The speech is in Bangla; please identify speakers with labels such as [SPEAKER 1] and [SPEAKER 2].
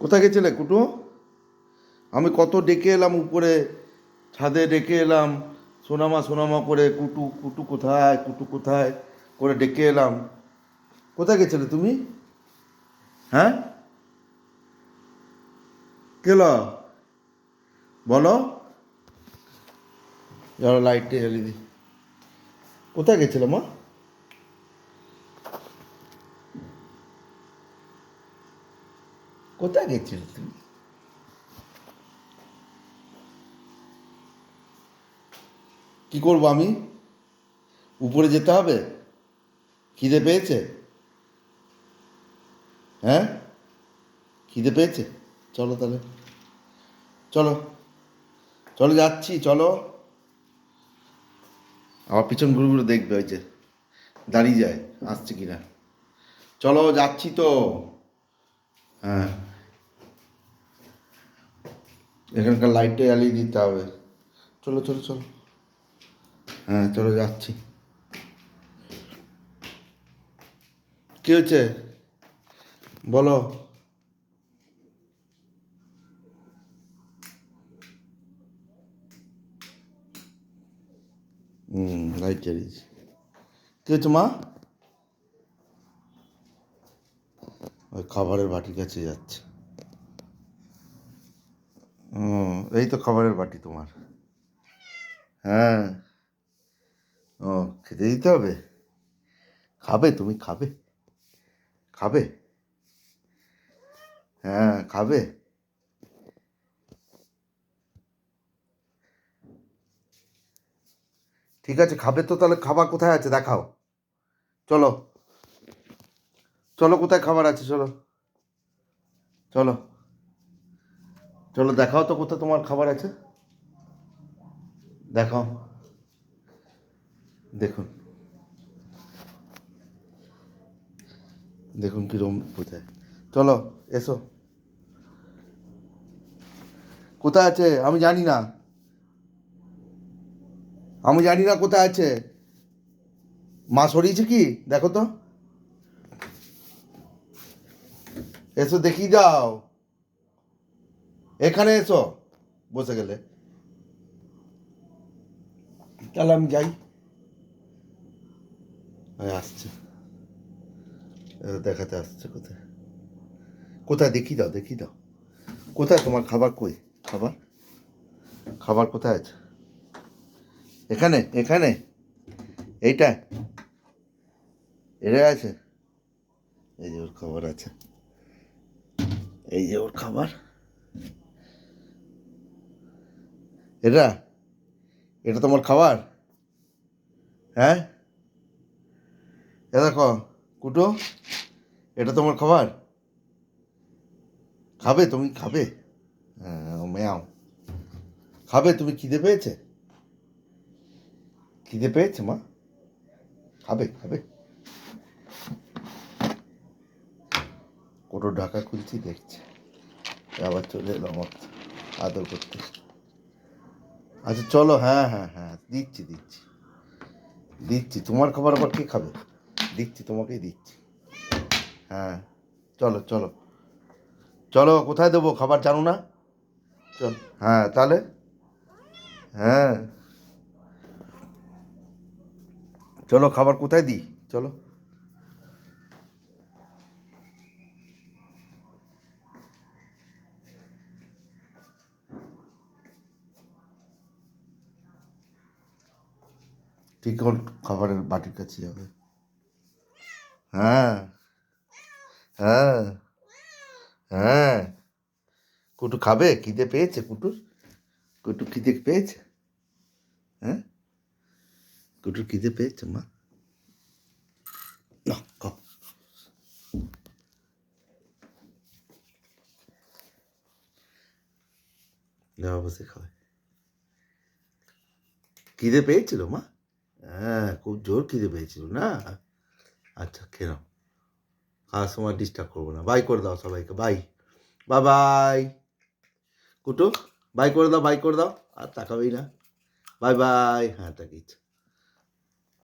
[SPEAKER 1] কোথায় গেছিলে কুটু? আমি কত ডেকে এলাম উপরে, ছাদে ডেকে এলাম, সোনামা সোনামা করে, কুটু কুটু কোথায়, কুটু কোথায় করে ডেকে এলাম। কোথায় গেছিলে তুমি? হ্যাঁ, কেল বলো, যারা লাইটটা জ্বালিয়ে দি। কোথায় গেছিলে মা? কোথায় গেছিলে তুমি? কি করবো আমি? উপরে যেতে হবে? খিদে পেয়েছে? হ্যাঁ, খিদে পেয়েছে? চলো তাহলে, চলো, চলো যাচ্ছি, চলো। আমার পিছন ঘুরে ঘুরে দেখবে, ওই যে দাঁড়িয়ে যায়, আসছে কিনা। চলো যাচ্ছি তো। হ্যাঁ, এখানকার লাইটটা জ্বালিয়ে দিতে হবে। চলো চলো চলো। হ্যাঁ চলো যাচ্ছি। কী হচ্ছে বলো? লাইট জ্বালিয়েছি। কী হচ্ছে মা? ওই খাবারের বাটির কাছে যাচ্ছে। ও, এই তো খাবারের বাটি তোমার। হ্যাঁ। ও, খেতে দিতে হবে? খাবে তুমি, খাবে? খাবে? হ্যাঁ খাবে। ঠিক আছে, খাবে তো তাহলে খাবার কোথায় আছে দেখাও। চলো, চলো কোথায় খাবার আছে, চলো, চলো, চলো দেখাও তো কোথায় তোমার খাবার আছে। দেখাও, দেখুন, দেখুন কীরকম কোথায়। চলো, এসো। কোথায় আছে আমি জানি না, আমি জানি না কোথায় আছে। মা সরিয়েছে কি দেখো তো, এসো দেখিয়ে যাও। এখানে এসো, বসে গেলে। তাহলে আমি যাই। আসছে, দেখাতে আসছে কোথায়, কোথায় দেখিয়ে দাও, দেখিয়ে দাও। কোথায় তোমার খাবার, কই খাবার, খাবার কোথায় আছে? এখানে, এখানে, এইটা, এটা আছে। এই যে ওর খাবার আছে, এই যে ওর খাবার। এটা, এটা তোমার খাবার? হ্যাঁ, এ দেখো কুটো, এটা তোমার খাবার? খাবে তুমি, খাবে? হ্যাঁ ম্যাও, খাবে তুমি? খিদে পেয়েছে? খিদে পেয়েছে মা? খাবে, খাবে? কোটো ঢাকা খুলছি, দেখছি আবার চলে এলো আমার আদর করতে। আচ্ছা চলো, হ্যাঁ হ্যাঁ হ্যাঁ, দিচ্ছি দিচ্ছি দিচ্ছি। তোমার খাবার আবার কে খাবে? দিচ্ছি, তোমাকেই দিচ্ছি। হ্যাঁ চলো চলো, চলো কোথায় দেবো খাবার জানো না? চল, হ্যাঁ তাহলে, হ্যাঁ চলো, খাবার কোথায় দিই, চলো। ঠিক ওর খাবারের বাটির কাছে যাবে। হ্যাঁ, হ্যাঁ, হ্যাঁ। কুটু খাবে? খিদে পেয়েছে কুটুর? কুটু খিদে পেয়েছে? হ্যাঁ, কুটুর খিদে পেয়েছে মা? না খাও। যাও বসে খাবে। খিদে পেয়েছিল মা? হ্যাঁ খুব জোর খিদে পেয়েছিল না? আচ্ছা খেয়ে নাও, খাওয়ার সময় ডিস্টার্ব করবো না। বাই করে দাও সবাইকে, by, bye bye. Kutu by করে দাও, বাই করে দাও। আর তাকাবেই না। বাই বাই, হ্যাঁ তাকিয়েছে।